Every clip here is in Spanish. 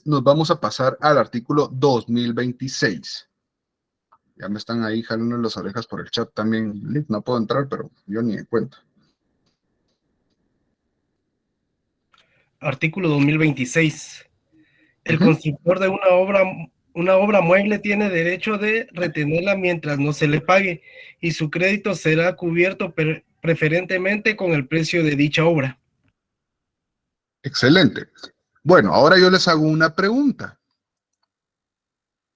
nos vamos a pasar al artículo 2026. Ya me están ahí jalando las orejas por el chat también. No puedo entrar, pero yo ni en cuenta. Artículo 2026. El constructor de una obra mueble tiene derecho de retenerla mientras no se le pague y su crédito será cubierto preferentemente con el precio de dicha obra. Excelente. Bueno, ahora yo les hago una pregunta.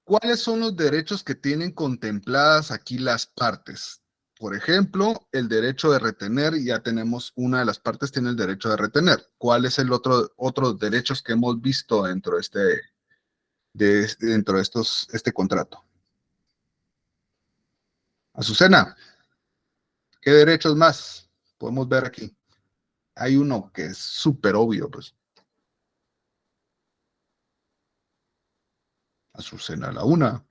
¿Cuáles son los derechos que tienen contempladas aquí las partes? Por ejemplo, el derecho de retener, ya tenemos una de las partes tiene el derecho de retener. ¿Cuál es el otros derechos que hemos visto dentro dentro de este contrato? Azucena, ¿qué derechos más podemos ver aquí? Hay uno que es súper obvio, pues. Azucena la una,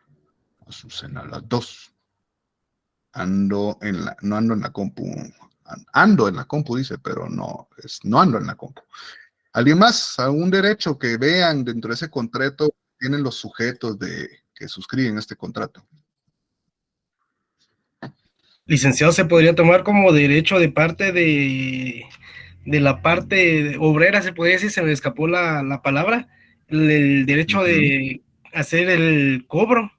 Azucena las dos. No ando en la compu. Ando en la compu, dice, pero no ando en la compu. ¿Alguien más? ¿Algún derecho que vean dentro de ese contrato tienen los sujetos que suscriben este contrato? Licenciado, se podría tomar como derecho de parte de la parte obrera, se podría decir, se me escapó la palabra, el derecho Ujú. de hacer el cobro.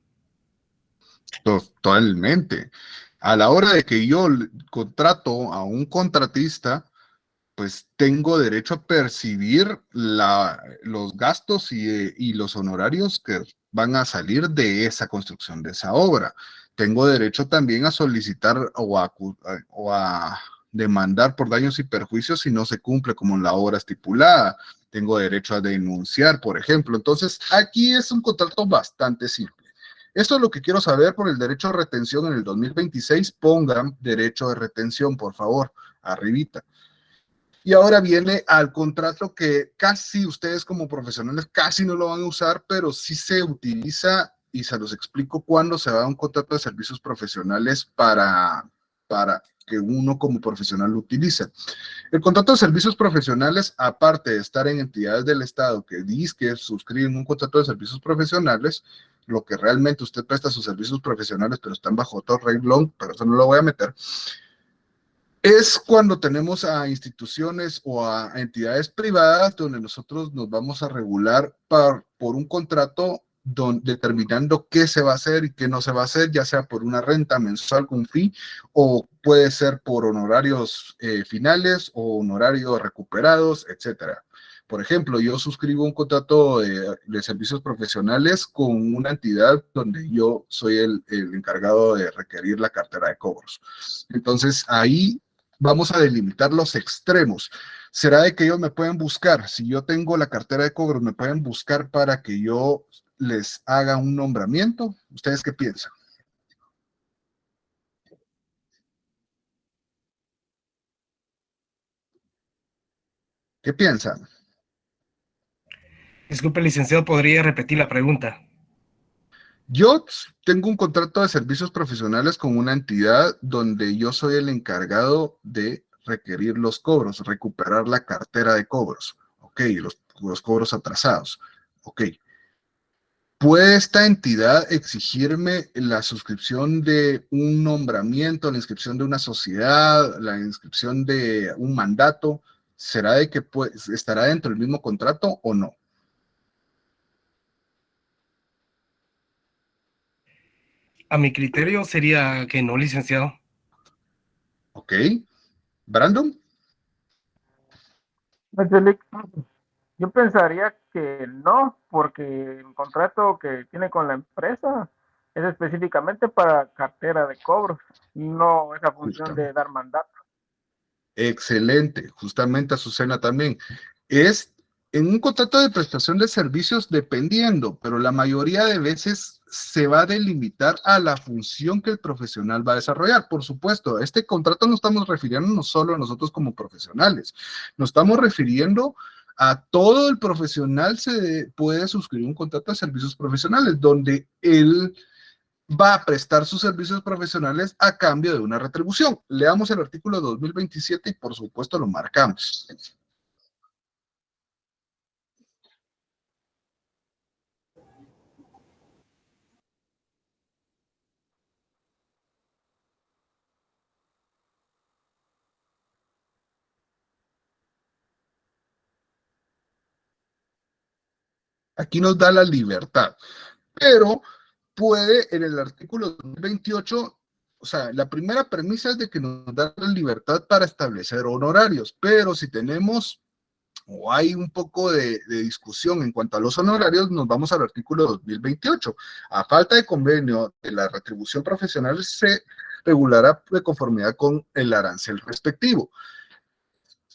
Totalmente. A la hora de que yo contrato a un contratista, pues tengo derecho a percibir los gastos y los honorarios que van a salir de esa construcción, de esa obra. Tengo derecho también a solicitar o a demandar por daños y perjuicios si no se cumple como en la obra estipulada. Tengo derecho a denunciar, por ejemplo. Entonces, aquí es un contrato bastante simple. Esto es lo que quiero saber por el derecho de retención en el 2026. Pongan derecho de retención, por favor, arribita. Y ahora viene al contrato que casi ustedes como profesionales casi no lo van a usar, pero sí se utiliza y se los explico cuándo se va a un contrato de servicios profesionales para que uno como profesional lo utilice. El contrato de servicios profesionales, aparte de estar en entidades del Estado que dice que suscriben un contrato de servicios profesionales, lo que realmente usted presta sus servicios profesionales, pero están bajo otro reglón, pero eso no lo voy a meter, es cuando tenemos a instituciones o a entidades privadas donde nosotros nos vamos a regular por un contrato determinando qué se va a hacer y qué no se va a hacer, ya sea por una renta mensual con fee o puede ser por honorarios finales o honorarios recuperados, etcétera. Por ejemplo, yo suscribo un contrato de servicios profesionales con una entidad donde yo soy el encargado de requerir la cartera de cobros. Entonces, ahí vamos a delimitar los extremos. ¿Será de que ellos me pueden buscar? Si yo tengo la cartera de cobros, ¿me pueden buscar para que yo les haga un nombramiento? ¿Ustedes qué piensan? ¿Qué piensan? Disculpe, licenciado, ¿podría repetir la pregunta? Yo tengo un contrato de servicios profesionales con una entidad donde yo soy el encargado de requerir los cobros, recuperar la cartera de cobros, ok, los cobros atrasados, ok. ¿Puede esta entidad exigirme la suscripción de un nombramiento, la inscripción de una sociedad, la inscripción de un mandato? ¿Será de que estará dentro del mismo contrato o no? A mi criterio sería que no, licenciado. ¿Ok? ¿Brandon? Angelique, yo pensaría que no, porque el contrato que tiene con la empresa es específicamente para cartera de cobros, no esa función de Justamente. dar mandato. Excelente, justamente Azucena también. Es en un contrato de prestación de servicios dependiendo, pero la mayoría de veces se va a delimitar a la función que el profesional va a desarrollar. Por supuesto, este contrato no estamos refiriéndonos solo a nosotros como profesionales, nos estamos refiriendo a todo el profesional se puede suscribir un contrato de servicios profesionales donde él va a prestar sus servicios profesionales a cambio de una retribución. Leamos el artículo 2027 y por supuesto lo marcamos. Aquí nos da la libertad, pero puede en el artículo 28, o sea, la primera premisa es de que nos da la libertad para establecer honorarios, pero si tenemos o hay un poco de discusión en cuanto a los honorarios, nos vamos al artículo 2028. A falta de convenio de la retribución profesional se regulará de conformidad con el arancel respectivo.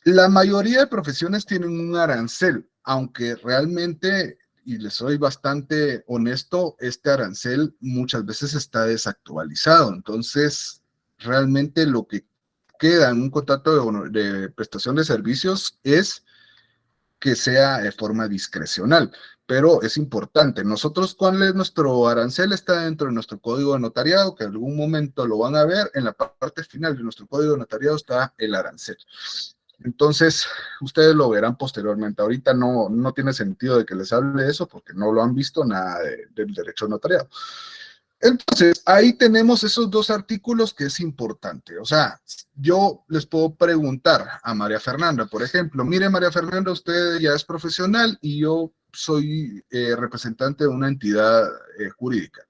La mayoría de profesiones tienen un arancel, aunque realmente, y les soy bastante honesto, este arancel muchas veces está desactualizado. Entonces, realmente lo que queda en un contrato de prestación de servicios es que sea de forma discrecional, pero es importante. Nosotros, ¿cuál es nuestro arancel? Está dentro de nuestro código de notariado, que en algún momento lo van a ver. En la parte final de nuestro código de notariado está el arancel. Entonces, ustedes lo verán posteriormente. Ahorita no tiene sentido de que les hable de eso porque no lo han visto nada del derecho notariado. Entonces, ahí tenemos esos dos artículos que es importante. O sea, yo les puedo preguntar a María Fernanda, por ejemplo, mire María Fernanda, usted ya es profesional y yo soy representante de una entidad jurídica,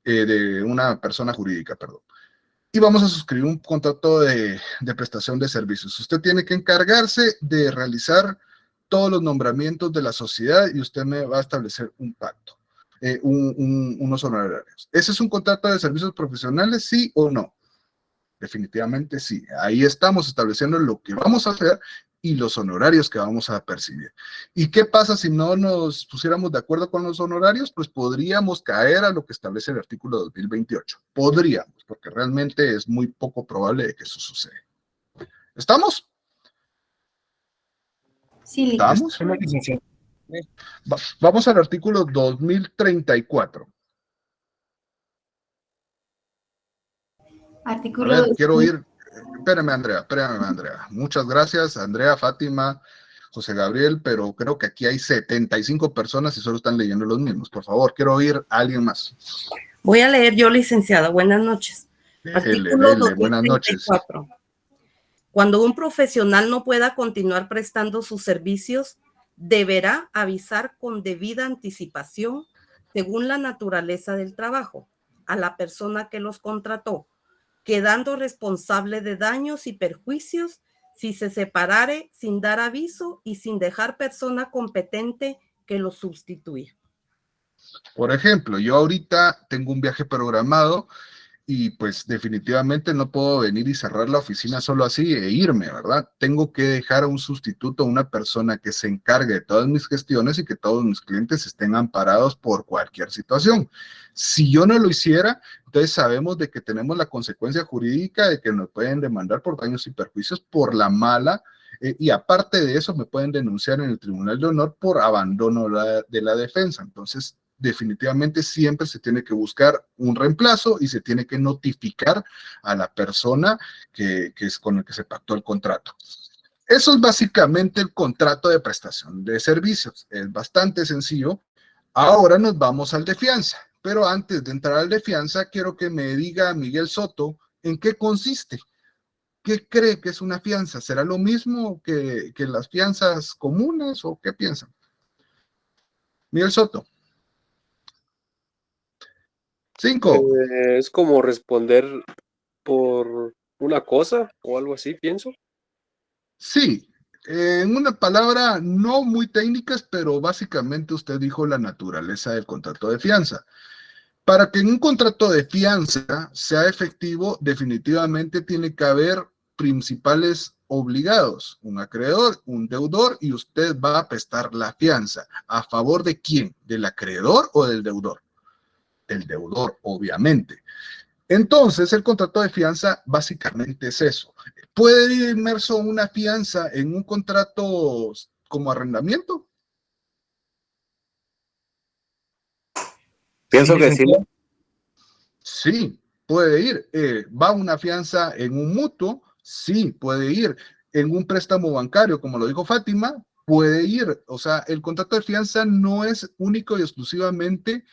de una persona jurídica, perdón. Y vamos a suscribir un contrato de prestación de servicios. Usted tiene que encargarse de realizar todos los nombramientos de la sociedad y usted me va a establecer un pacto. Unos honorarios. ¿Ese es un contrato de servicios profesionales, sí o no? Definitivamente sí. Ahí estamos estableciendo lo que vamos a hacer y los honorarios que vamos a percibir. ¿Y qué pasa si no nos pusiéramos de acuerdo con los honorarios? Pues podríamos caer a lo que establece el artículo 2028. Podríamos, porque realmente es muy poco probable de que eso suceda. ¿Estamos? Sí, ¿Estamos? Vamos al artículo 2034. Artículo. A ver, quiero oír. Espérame, Andrea. Muchas gracias, Andrea, Fátima, José Gabriel, pero creo que aquí hay 75 personas y solo están leyendo los mismos. Por favor, quiero oír a alguien más. Voy a leer yo, licenciada. Buenas noches. Artículo 2034. Buenas noches. Cuando un profesional no pueda continuar prestando sus servicios, deberá avisar con debida anticipación, según la naturaleza del trabajo, a la persona que los contrató, quedando responsable de daños y perjuicios si se separare sin dar aviso y sin dejar persona competente que lo sustituya. Por ejemplo, yo ahorita tengo un viaje programado y pues definitivamente no puedo venir y cerrar la oficina solo así e irme, ¿verdad? Tengo que dejar a un sustituto, una persona que se encargue de todas mis gestiones y que todos mis clientes estén amparados por cualquier situación. Si yo no lo hiciera, entonces sabemos de que tenemos la consecuencia jurídica de que nos pueden demandar por daños y perjuicios por la mala, y aparte de eso me pueden denunciar en el Tribunal de Honor por abandono de la defensa. Entonces, definitivamente siempre se tiene que buscar un reemplazo y se tiene que notificar a la persona que es con el que se pactó el contrato. Eso es básicamente el contrato de prestación de servicios. Es bastante sencillo. Ahora nos vamos al de fianza, pero antes de entrar al de fianza, quiero que me diga Miguel Soto en qué consiste. ¿Qué cree que es una fianza? ¿Será lo mismo que las fianzas comunes o qué piensan? Miguel Soto. 5. Es como responder por una cosa o algo así, pienso. Sí, en una palabra no muy técnicas, pero básicamente usted dijo la naturaleza del contrato de fianza. Para que en un contrato de fianza sea efectivo, definitivamente tiene que haber principales obligados, un acreedor, un deudor, y usted va a prestar la fianza. ¿A favor de quién? ¿Del acreedor o del deudor? Del deudor, obviamente. Entonces, el contrato de fianza básicamente es eso. ¿Puede ir inmerso una fianza en un contrato como arrendamiento? Pienso que sí. Sí, puede ir. ¿Va una fianza en un mutuo? Sí, puede ir. En un préstamo bancario, como lo dijo Fátima, puede ir. O sea, el contrato de fianza no es único y exclusivamente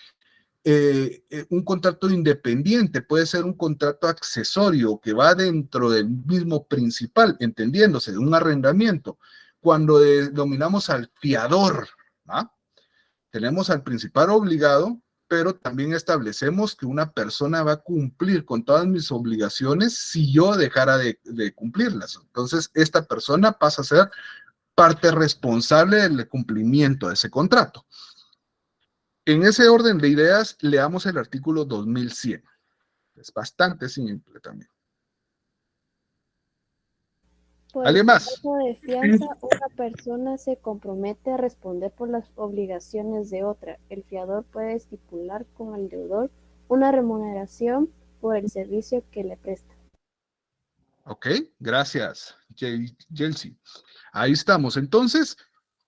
un contrato independiente, puede ser un contrato accesorio que va dentro del mismo principal, entendiéndose, de un arrendamiento. Cuando denominamos al fiador, ¿ah? Tenemos al principal obligado, pero también establecemos que una persona va a cumplir con todas mis obligaciones si yo dejara de cumplirlas. Entonces, esta persona pasa a ser parte responsable del cumplimiento de ese contrato. En ese orden de ideas, leamos el artículo 2100. Es bastante simple también. Por ¿Alguien el más? contrato de fianza, una persona se compromete a responder por las obligaciones de otra. El fiador puede estipular con el deudor una remuneración por el servicio que le presta. Ok, gracias, Yeltsin. Ahí estamos. Entonces,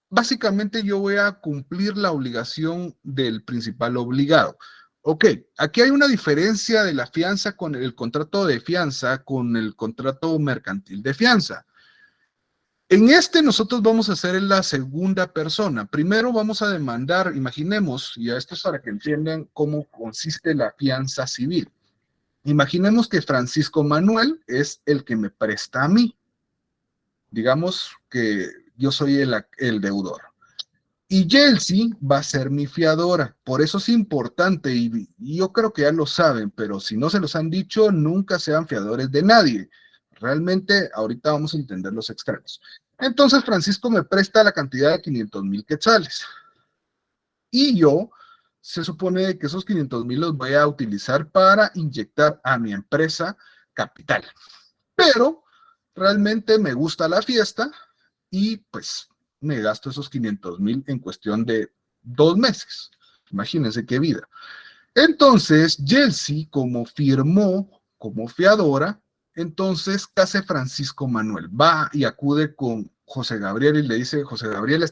básicamente yo voy a cumplir la obligación del principal obligado. Ok, aquí hay una diferencia de la fianza con el contrato de fianza con el contrato mercantil de fianza. En este nosotros vamos a ser la segunda persona. Primero vamos a demandar, imaginemos, y esto es para que entiendan cómo consiste la fianza civil. Imaginemos que Francisco Manuel es el que me presta a mí. Digamos que yo soy el deudor. Y Yeltsin va a ser mi fiadora. Por eso es importante, y yo creo que ya lo saben, pero si no se los han dicho, nunca sean fiadores de nadie. Realmente, ahorita vamos a entender los extremos. Entonces, Francisco me presta la cantidad de 500,000 quetzales. Y yo, se supone que esos 500,000 los voy a utilizar para inyectar a mi empresa capital. Pero realmente me gusta la fiesta y pues me gasto esos 500,000 en cuestión de 2 meses. Imagínense qué vida. Entonces, Yeltsin, como firmó como fiadora, entonces, ¿qué hace Francisco Manuel? Va y acude con José Gabriel y le dice, José Gabriel,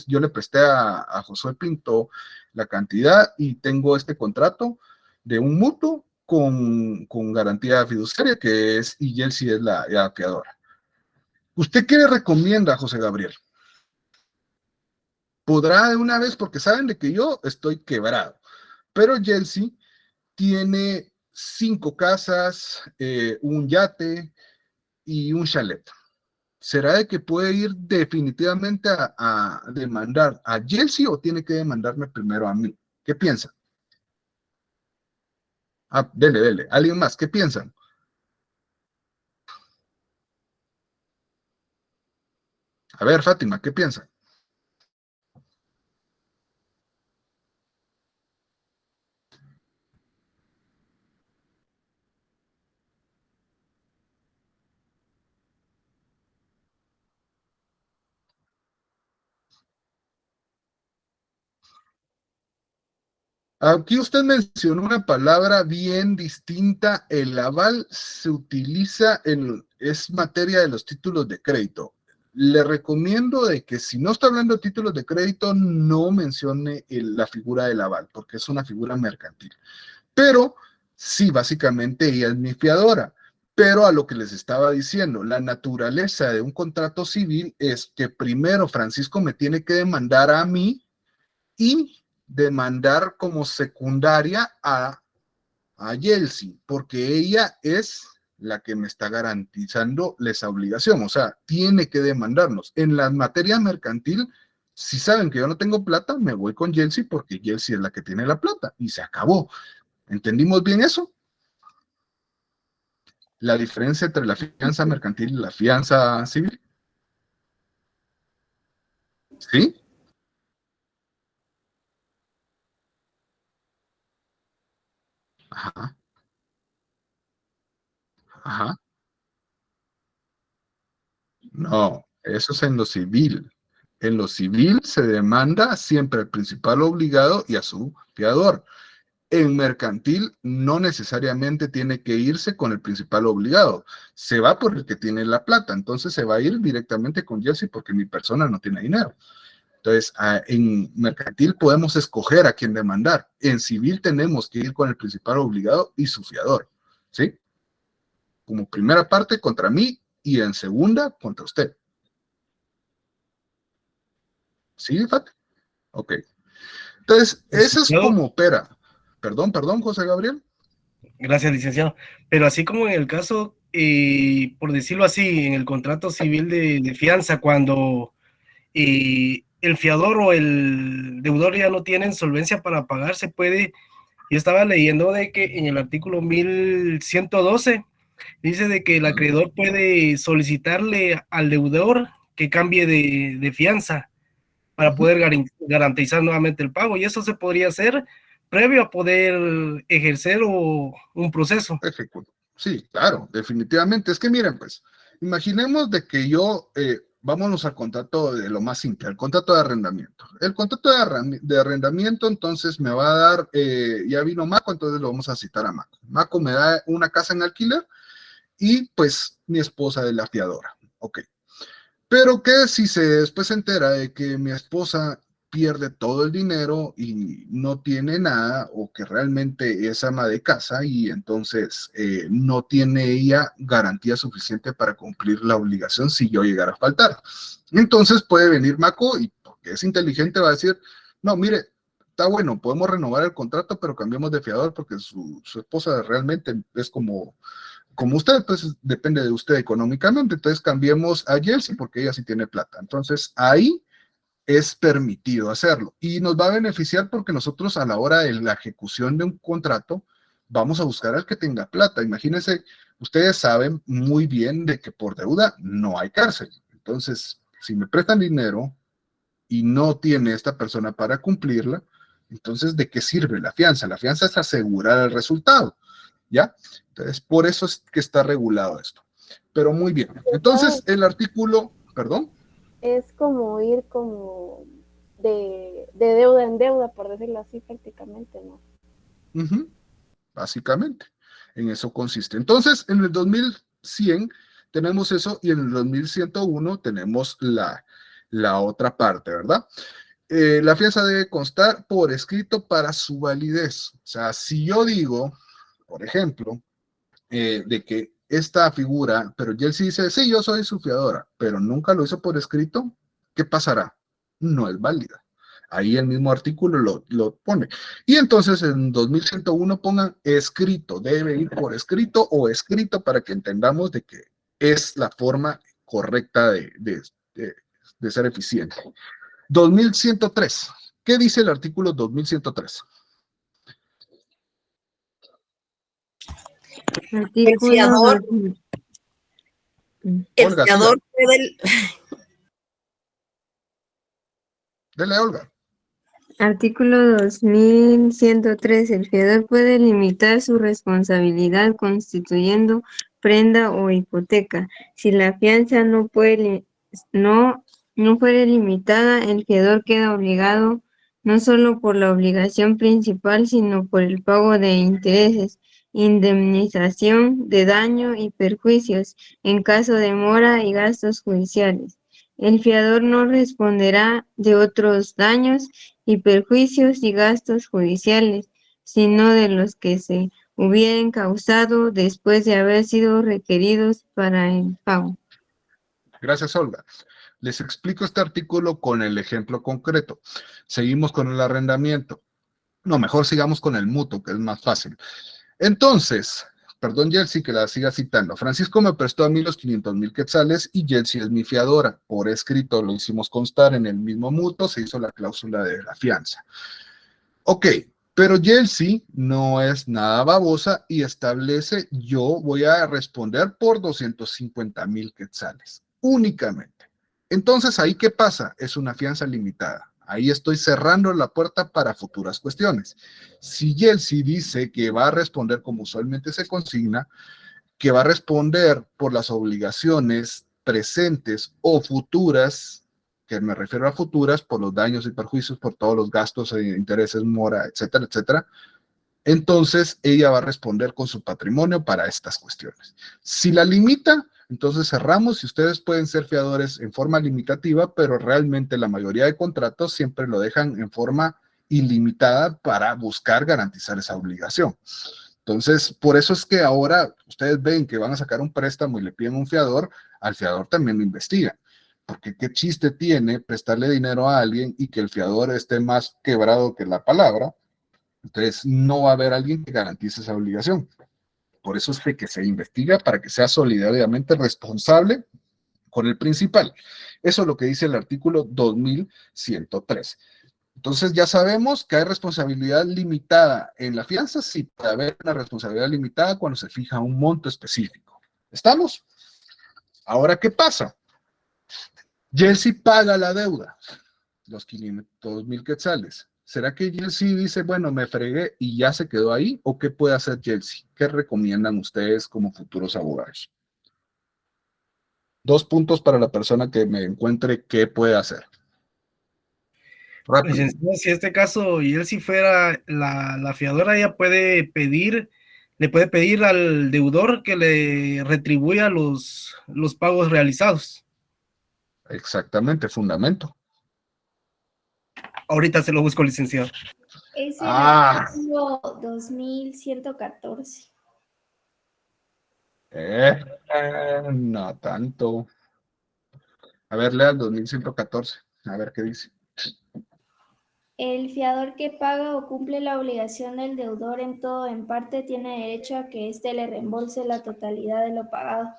yo le presté a Josué Pinto la cantidad y tengo este contrato de un mutuo con garantía fiduciaria que es, y Yeltsin es la fiadora. ¿Usted qué le recomienda a José Gabriel? Podrá de una vez, porque saben de que yo estoy quebrado, pero Yeltsin tiene 5 casas, un yate y un chalet. ¿Será de que puede ir definitivamente a demandar a Yeltsin o tiene que demandarme primero a mí? ¿Qué piensan? Ah, dele. ¿Alguien más? ¿Qué piensan? A ver, Fátima, ¿qué piensan? Aquí usted mencionó una palabra bien distinta. El aval se utiliza es materia de los títulos de crédito. Le recomiendo de que si no está hablando de títulos de crédito, no mencione la figura del aval, porque es una figura mercantil. Pero sí, básicamente ella es mi fiadora. Pero a lo que les estaba diciendo, la naturaleza de un contrato civil es que primero Francisco me tiene que demandar a mí y demandar como secundaria a Yeltsin, porque ella es la que me está garantizando esa obligación, o sea, tiene que demandarnos. En la materia mercantil, si saben que yo no tengo plata, me voy con Yeltsin porque Yeltsin es la que tiene la plata y se acabó. ¿Entendimos bien eso? La diferencia entre la fianza mercantil y la fianza civil. ¿Sí? Ajá, ajá. No, eso es en lo civil. En lo civil se demanda siempre al principal obligado y a su fiador. En mercantil no necesariamente tiene que irse con el principal obligado. Se va por el que tiene la plata. Entonces se va a ir directamente con Yeltsin porque mi persona no tiene dinero. Entonces, en mercantil podemos escoger a quién demandar. En civil tenemos que ir con el principal obligado y su fiador. ¿Sí? Como primera parte contra mí y en segunda contra usted. ¿Sí, Fat? Ok. Entonces, eso es Licenciado, como opera. Perdón, José Gabriel. gracias, licenciado. Pero así como en el caso, por decirlo así, en el contrato civil de fianza, cuando el fiador o el deudor ya no tienen solvencia para pagar, se puede. Yo estaba leyendo de que en el artículo 1112 dice de que el acreedor puede solicitarle al deudor que cambie de fianza para poder garantizar nuevamente el pago, y eso se podría hacer previo a poder ejercer un proceso. Ejecuto. Sí, claro, definitivamente. Es que miren, pues, imaginemos de que yo, vámonos al contrato de lo más simple, el contrato de arrendamiento. El contrato de arrendamiento, entonces, me va a dar, ya vino Maco, entonces lo vamos a citar a Maco. Maco me da una casa en alquiler y, pues, mi esposa es la fiadora. Ok. Pero ¿qué si después se entera de que mi esposa pierde todo el dinero y no tiene nada, o que realmente es ama de casa y entonces no tiene ella garantía suficiente para cumplir la obligación si yo llegara a faltar? Entonces puede venir Maco y, porque es inteligente, va a decir, no, mire, está bueno, podemos renovar el contrato, pero cambiemos de fiador porque su esposa realmente es como usted, pues depende de usted económicamente, entonces cambiemos a Chelsea porque ella sí tiene plata. Entonces ahí es permitido hacerlo y nos va a beneficiar porque nosotros a la hora de la ejecución de un contrato vamos a buscar al que tenga plata. Imagínense, ustedes saben muy bien de que por deuda no hay cárcel. Entonces, si me prestan dinero y no tiene esta persona para cumplirla, entonces ¿de qué sirve la fianza? La fianza es asegurar el resultado, ¿ya? Entonces, por eso es que está regulado esto. Pero muy bien. Entonces, el artículo, perdón. Es como ir como de deuda en deuda, por decirlo así, prácticamente, ¿no? Básicamente, en eso consiste. Entonces, en el 2100 tenemos eso y en el 2101 tenemos la otra parte, ¿verdad? La fianza debe constar por escrito para su validez. O sea, si yo digo, por ejemplo, de que esta figura, pero Chelsea dice, sí, yo soy su fiadora, pero nunca lo hizo por escrito, ¿qué pasará? No es válida. Ahí el mismo artículo lo pone. Y entonces en 2101 pongan escrito, debe ir por escrito o escrito para que entendamos de que es la forma correcta de ser eficiente. 2103. ¿Qué dice el artículo 2103? El fiador, Olga, puede... Dele, Olga. Artículo 2103. El fiador puede limitar su responsabilidad constituyendo prenda o hipoteca. Si la fianza no fuere limitada, el fiador queda obligado no solo por la obligación principal, sino por el pago de intereses, indemnización de daño y perjuicios en caso de mora y gastos judiciales. El fiador no responderá de otros daños y perjuicios y gastos judiciales, sino de los que se hubieran causado después de haber sido requeridos para el pago. Gracias, Olga. Les explico este artículo con el ejemplo concreto. Seguimos con el arrendamiento. No, mejor sigamos con el mutuo, que es más fácil. Entonces, perdón, Chelsea, que la siga citando. Francisco me prestó a mí los 500,000 quetzales y Chelsea es mi fiadora. Por escrito lo hicimos constar en el mismo mutuo, se hizo la cláusula de la fianza. Ok, pero Chelsea no es nada babosa y establece, yo voy a responder por 250,000 quetzales, únicamente. Entonces, ¿ahí qué pasa? Es una fianza limitada. Ahí estoy cerrando la puerta para futuras cuestiones. Si Chelsea dice que va a responder como usualmente se consigna, que va a responder por las obligaciones presentes o futuras, que me refiero a futuras, por los daños y perjuicios, por todos los gastos e intereses, mora, etcétera, etcétera, entonces ella va a responder con su patrimonio para estas cuestiones. Si la limita, entonces cerramos y ustedes pueden ser fiadores en forma limitativa, pero realmente la mayoría de contratos siempre lo dejan en forma ilimitada para buscar garantizar esa obligación. Entonces, por eso es que ahora ustedes ven que van a sacar un préstamo y le piden un fiador, al fiador también lo investigan. Porque qué chiste tiene prestarle dinero a alguien y que el fiador esté más quebrado que la palabra. Entonces, no va a haber alguien que garantice esa obligación. Por eso es que se investiga para que sea solidariamente responsable con el principal. Eso es lo que dice el artículo 2103. Entonces ya sabemos que hay responsabilidad limitada en la fianza, sí puede haber una responsabilidad limitada cuando se fija un monto específico. ¿Estamos? Ahora, ¿qué pasa? Yeltsin paga la deuda, los 500,000 quetzales. ¿Será que Yeltsin dice, bueno, me fregué y ya se quedó ahí? ¿O qué puede hacer Yeltsin? ¿Qué recomiendan ustedes como futuros abogados? 2 puntos para la persona que me encuentre qué puede hacer. Rápido. Licenciado, si en este caso y él si fuera la fiadora, ella le puede pedir al deudor que le retribuya los pagos realizados. Exactamente, fundamento. Ahorita se lo busco, licenciado. Es el Ah. artículo 2114. No tanto. A ver, lea el 2114. A ver qué dice. El fiador que paga o cumple la obligación del deudor en todo o en parte tiene derecho a que éste le reembolse la totalidad de lo pagado.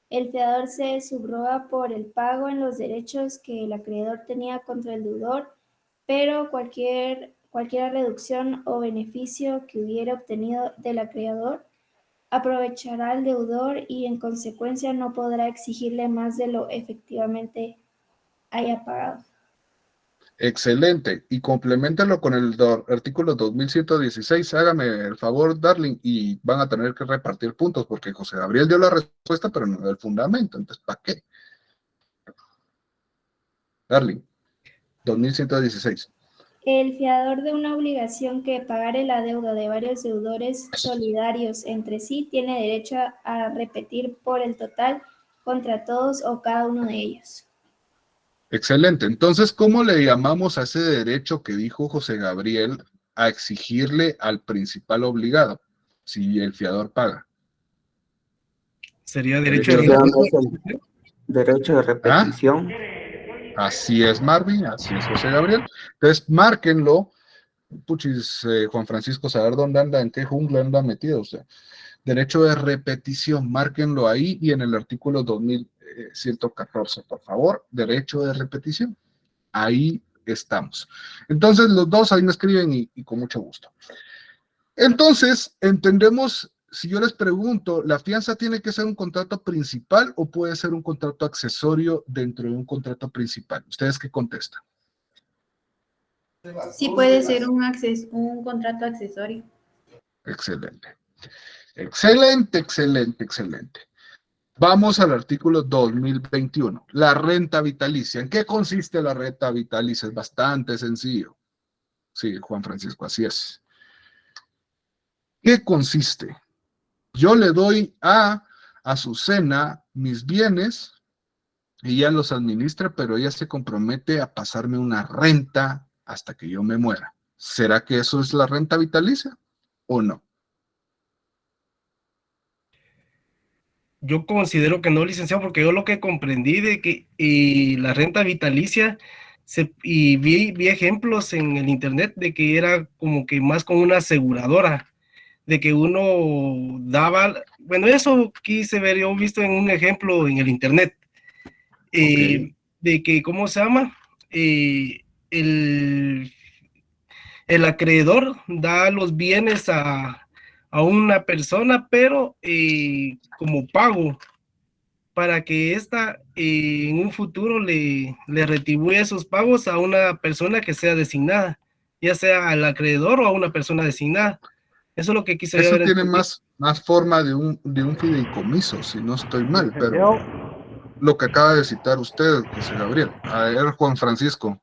El fiador se subroga por el pago en los derechos que el acreedor tenía contra el deudor, pero cualquier reducción o beneficio que hubiera obtenido del acreedor aprovechará al deudor y en consecuencia no podrá exigirle más de lo efectivamente haya pagado. Excelente. Y compleméntalo con el artículo 2116. Hágame el favor, Darling, y van a tener que repartir puntos porque José Gabriel dio la respuesta, pero no dio el fundamento. Entonces, ¿para qué? Darling, 2116. El fiador de una obligación que pagare la deuda de varios deudores solidarios entre sí tiene derecho a repetir por el total contra todos o cada uno de ellos. Excelente. Entonces, ¿cómo le llamamos a ese derecho que dijo José Gabriel a exigirle al principal obligado si el fiador paga? Sería derecho Derecho de ¿No es el derecho de repetición? Así es, Marvin, así es, José Gabriel. Entonces, márquenlo. Puchis, Juan Francisco, saber dónde anda, en qué jungla anda metido usted. Derecho de repetición, márquenlo ahí y en el artículo 2114, por favor, derecho de repetición. Ahí estamos. Entonces, los dos ahí me escriben y con mucho gusto. Entonces, entendemos, si yo les pregunto, ¿la fianza tiene que ser un contrato principal o puede ser un contrato accesorio dentro de un contrato principal? ¿Ustedes qué contestan? Sí puede ser un contrato accesorio. Excelente. Excelente, excelente, excelente. Vamos al artículo 2021, la renta vitalicia. ¿En qué consiste la renta vitalicia? Es bastante sencillo. Sí, Juan Francisco, así es. ¿Qué consiste? Yo le doy a Azucena mis bienes, ella los administra, pero ella se compromete a pasarme una renta hasta que yo me muera. ¿Será que eso es la renta vitalicia o no? Yo considero que no, licenciado, porque yo lo que comprendí de que la renta vitalicia, y vi ejemplos en el internet de que era como que más con una aseguradora, de que uno daba, bueno, eso quise ver, yo he visto en un ejemplo en el internet, Okay. de que, ¿cómo se llama? El acreedor da los bienes a una persona, pero como pago para que ésta en un futuro le retribuya esos pagos a una persona que sea designada, ya sea al acreedor o a una persona designada. Eso es lo que quise ver. Eso tiene más forma de un fideicomiso, si no estoy mal, pero lo que acaba de citar usted, José Gabriel. A ver, Juan Francisco.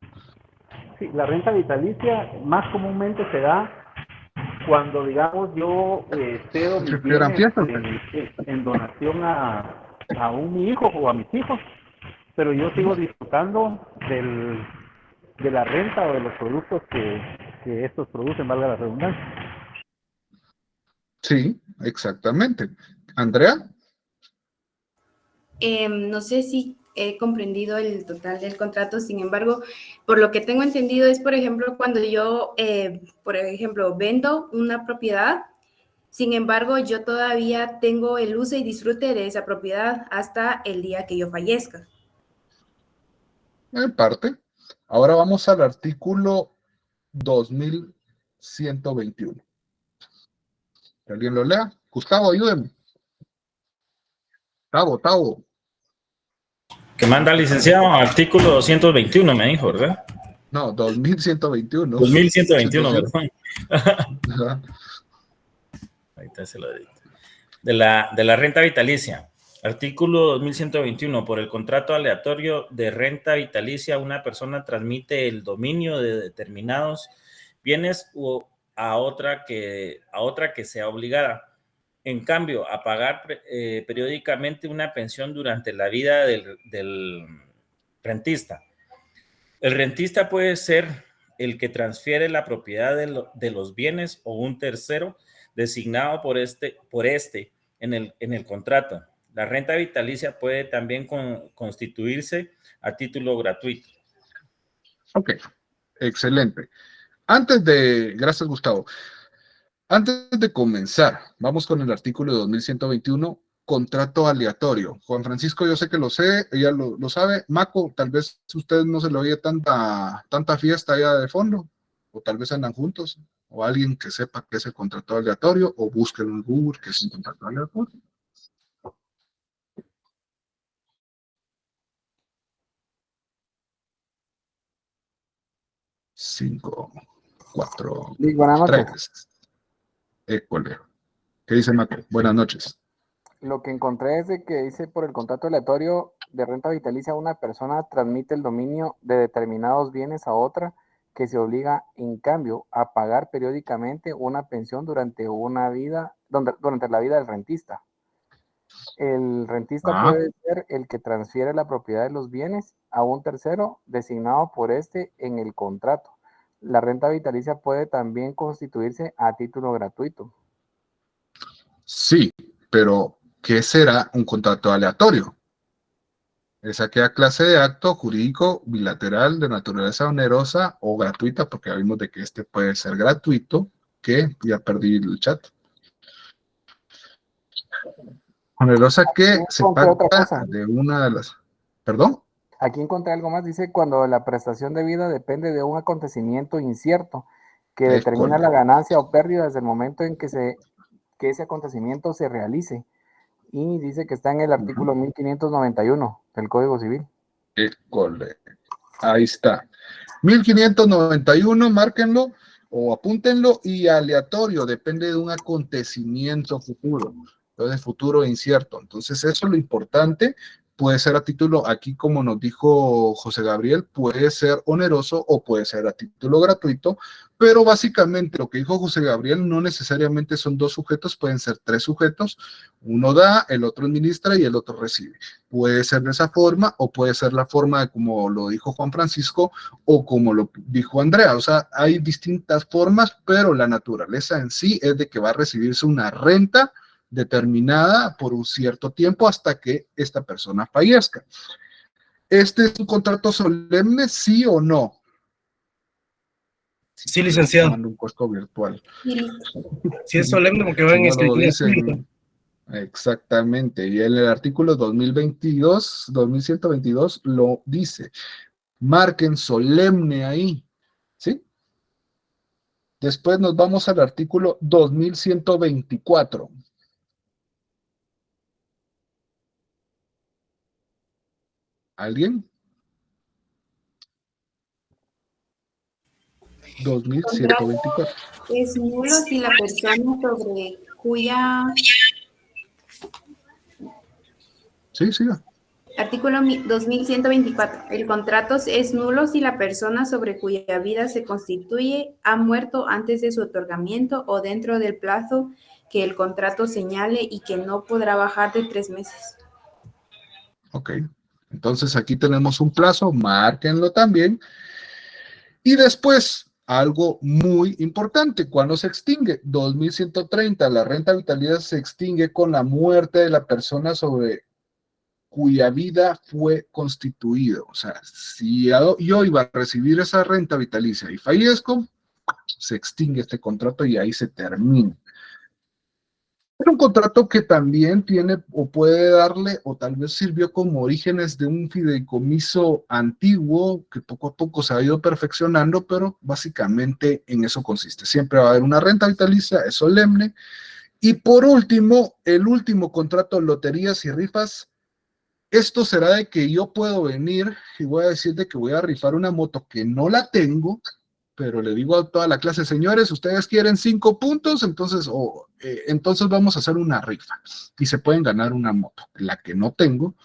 Sí, la renta vitalicia más comúnmente se da cuando, digamos, yo cedo mis bienes en donación a mi hijo o a mis hijos, pero yo sigo disfrutando de la renta o de los productos que estos producen, valga la redundancia. Sí, exactamente. ¿Andrea? No sé si he comprendido el total del contrato, sin embargo, por lo que tengo entendido es, por ejemplo, cuando yo, por ejemplo, vendo una propiedad, Sin embargo, yo todavía tengo el uso y disfrute de esa propiedad hasta el día que yo fallezca. En parte. Ahora vamos al artículo 2121. ¿Que alguien lo lea? Gustavo, ayúdeme. Tavo. Que manda al licenciado, artículo 221, me dijo, ¿verdad? No, 2121. 2121, perdón. Ahorita se lo digo. De la renta vitalicia. Artículo 2121. Por el contrato aleatorio de renta vitalicia, una persona transmite el dominio de determinados bienes a otra que sea obligada, en cambio, a pagar periódicamente una pensión durante la vida del rentista. El rentista puede ser el que transfiere la propiedad de los bienes o un tercero designado por este en el contrato. La renta vitalicia puede también constituirse a título gratuito. Ok, excelente. Gracias, Gustavo. Antes de comenzar, vamos con el artículo 2121, contrato aleatorio. Juan Francisco, yo sé que lo sé, ella lo sabe. Maco, tal vez a usted no se le oye tanta fiesta allá de fondo, o tal vez andan juntos, o alguien que sepa qué es el contrato aleatorio, o busquen en Google qué es un contrato aleatorio. 5, 4, 3. École. ¿Qué dice Maco? Buenas noches. Lo que encontré es de que dice por el contrato aleatorio de renta vitalicia, una persona transmite el dominio de determinados bienes a otra que se obliga, en cambio, a pagar periódicamente una pensión durante la vida del rentista. El rentista puede ser el que transfiere la propiedad de los bienes a un tercero designado por este en el contrato. La renta vitalicia puede también constituirse a título gratuito. Sí, pero ¿qué será un contrato aleatorio? Es aquella clase de acto jurídico bilateral de naturaleza onerosa o gratuita, porque ya vimos de que este puede ser gratuito, que ya perdí el chat. Onerosa que se paga de una de las... ¿Perdón? Aquí encontré algo más, dice cuando la prestación de vida depende de un acontecimiento incierto que determina la ganancia o pérdida desde el momento en que ese acontecimiento se realice. Y dice que está en el artículo 1591 del Código Civil. Ahí está. 1591, márquenlo o apúntenlo, y aleatorio, depende de un acontecimiento futuro. Entonces, futuro incierto. Entonces, eso es lo importante. Puede ser a título, aquí como nos dijo José Gabriel, puede ser oneroso o puede ser a título gratuito, pero básicamente lo que dijo José Gabriel no necesariamente son dos sujetos, pueden ser tres sujetos, uno da, el otro administra y el otro recibe. Puede ser de esa forma o puede ser la forma de como lo dijo Juan Francisco o como lo dijo Andrea, o sea, hay distintas formas, pero la naturaleza en sí es de que va a recibirse una renta determinada por un cierto tiempo hasta que esta persona fallezca. ¿Este es un contrato solemne, sí o no? Sí, licenciado. Un cuesco virtual. Sí es solemne porque va en escritura. Exactamente, y el artículo 2122 lo dice. Marquen solemne ahí, ¿sí? Después nos vamos al artículo 2124. ¿Alguien? 2124. Es nulo si la persona sobre cuya... Sí, siga. Artículo 2124. El contrato es nulo si la persona sobre cuya vida se constituye ha muerto antes de su otorgamiento o dentro del plazo que el contrato señale y que no podrá bajar de 3 meses. Ok. Entonces aquí tenemos un plazo, márquenlo también. Y después, algo muy importante, ¿cuándo se extingue? 2130, la renta vitalidad se extingue con la muerte de la persona sobre cuya vida fue constituido. O sea, si yo iba a recibir esa renta vitalicia y fallezco, se extingue este contrato y ahí se termina. Es un contrato que también tiene o puede darle, o tal vez sirvió como orígenes de un fideicomiso antiguo que poco a poco se ha ido perfeccionando, pero básicamente en eso consiste. Siempre va a haber una renta vitalicia, es solemne. Y por último, el último contrato de loterías y rifas. Esto será de que yo puedo venir y voy a decir de que voy a rifar una moto que no la tengo, pero le digo a toda la clase, señores, ustedes quieren 5 puntos, entonces, entonces vamos a hacer una rifa y se pueden ganar una moto. La que no tengo,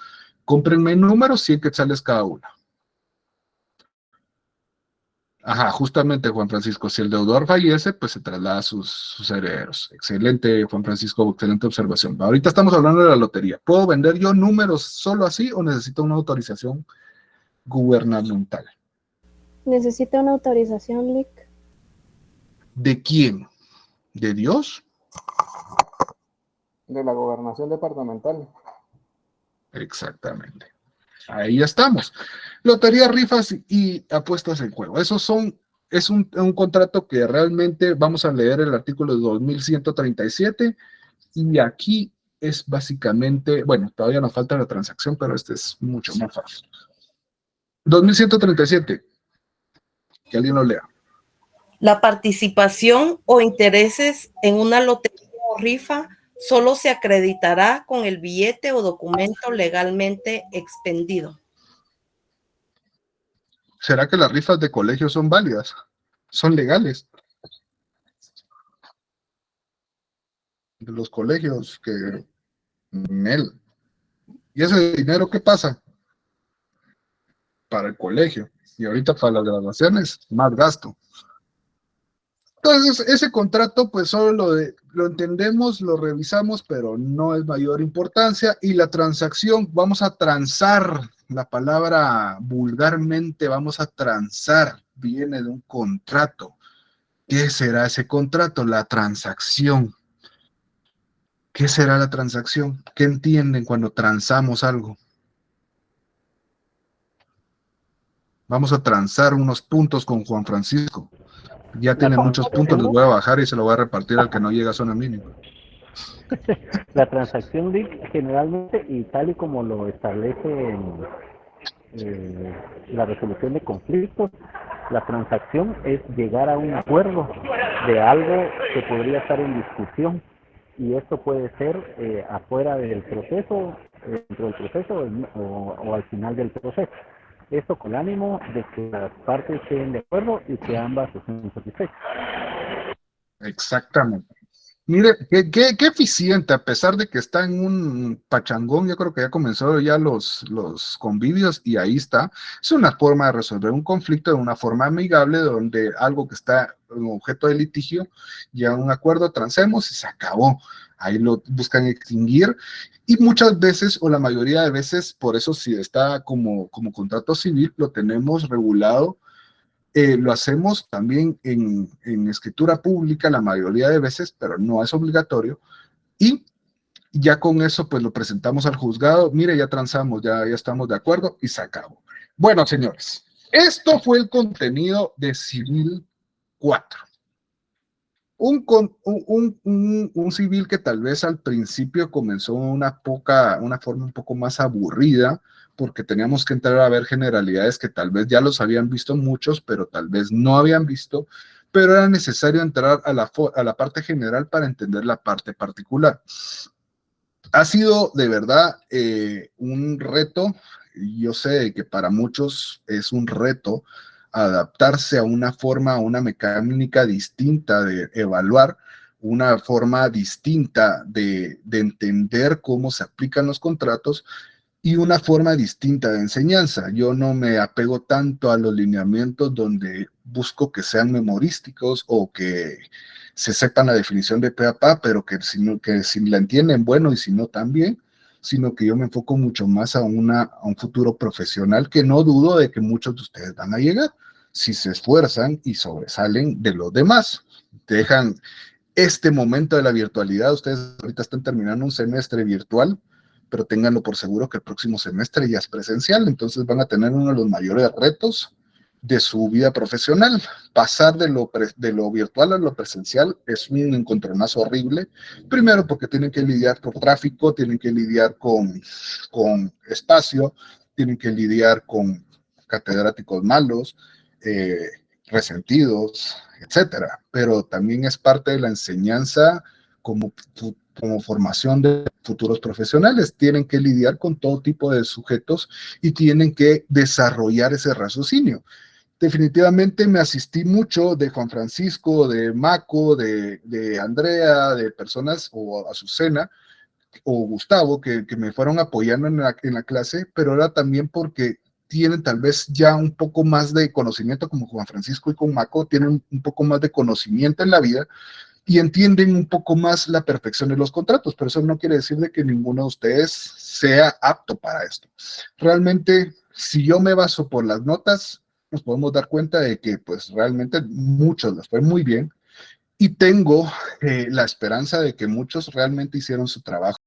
cómprenme números, 100 quetzales cada una. Ajá, justamente, Juan Francisco, si el deudor fallece, pues se traslada a sus herederos. Excelente, Juan Francisco, excelente observación. Ahorita estamos hablando de la lotería. ¿Puedo vender yo números solo así o necesito una autorización gubernamental? ¿Necesita una autorización, Lick? ¿De quién? ¿De Dios? De la gobernación departamental. Exactamente. Ahí estamos. Lotería, rifas y apuestas en juego. Es un contrato que realmente vamos a leer el artículo 2137 y aquí es básicamente, bueno, todavía nos falta la transacción, pero este es mucho más fácil. 2137. Que alguien lo lea. La participación o intereses en una lotería o rifa solo se acreditará con el billete o documento legalmente expendido. ¿Será que las rifas de colegio son válidas? ¿Son legales? De los colegios que... ¿Y ese dinero qué pasa? Para el colegio. Y ahorita para las graduaciones, más gasto. Entonces, ese contrato, pues solo lo entendemos, lo revisamos, pero no es mayor importancia. Y la transacción, vamos a transar, la palabra vulgarmente, vamos a transar, viene de un contrato. ¿Qué será ese contrato? La transacción. ¿Qué será la transacción? ¿Qué entienden cuando transamos algo? Vamos a transar unos puntos con Juan Francisco. Ya tiene muchos puntos, los voy a bajar y se lo voy a repartir al que no llega a zona mínima. La transacción LIC generalmente, y tal y como lo establece la resolución de conflictos, la transacción es llegar a un acuerdo de algo que podría estar en discusión, y esto puede ser afuera del proceso, dentro del proceso o al final del proceso. Esto con el ánimo de que las partes estén de acuerdo y que ambas estén satisfechas. Exactamente. Mire, qué eficiente, a pesar de que está en un pachangón, yo creo que ya comenzó ya los convivios y ahí está. Es una forma de resolver un conflicto de una forma amigable, donde algo que está en objeto de litigio, ya un acuerdo, transemos y se acabó. Ahí lo buscan extinguir. Y muchas veces, o la mayoría de veces, por eso si está como contrato civil, lo tenemos regulado. Lo hacemos también en escritura pública la mayoría de veces, pero no es obligatorio. Y ya con eso, pues lo presentamos al juzgado. Mire, ya transamos, ya estamos de acuerdo y se acabó. Bueno, señores, esto fue el contenido de Civil 4. Un civil que tal vez al principio comenzó una forma un poco más aburrida, porque teníamos que entrar a ver generalidades que tal vez ya los habían visto muchos, pero tal vez no habían visto, pero era necesario entrar a la parte general para entender la parte particular. Ha sido de verdad un reto. Yo sé que para muchos es un reto adaptarse a una forma, a una mecánica distinta de evaluar, una forma distinta de entender cómo se aplican los contratos y una forma distinta de enseñanza. Yo no me apego tanto a los lineamientos donde busco que sean memorísticos o que se sepan la definición de pe a pa, pero que si la entienden, bueno, y si no, también, sino que yo me enfoco mucho más a un futuro profesional que no dudo de que muchos de ustedes van a llegar, si se esfuerzan y sobresalen de los demás. Dejan este momento de la virtualidad, ustedes ahorita están terminando un semestre virtual, pero ténganlo por seguro que el próximo semestre ya es presencial, entonces van a tener uno de los mayores retos de su vida profesional. Pasar de lo virtual a lo presencial es un encontronazo horrible. Primero porque tienen que lidiar con tráfico, tienen que lidiar con espacio, tienen que lidiar con catedráticos malos, resentidos, etcétera. Pero también es parte de la enseñanza como formación de futuros profesionales. Tienen que lidiar con todo tipo de sujetos y tienen que desarrollar ese raciocinio. Definitivamente me asistí mucho de Juan Francisco, de Maco, de Andrea, de personas, o Azucena, o Gustavo, que me fueron apoyando en la clase, pero era también porque tienen tal vez ya un poco más de conocimiento, como Juan Francisco y con Maco, tienen un poco más de conocimiento en la vida y entienden un poco más la perfección de los contratos, pero eso no quiere decir de que ninguno de ustedes sea apto para esto. Realmente, si yo me baso por las notas, nos podemos dar cuenta de que pues realmente muchos les fue muy bien y tengo la esperanza de que muchos realmente hicieron su trabajo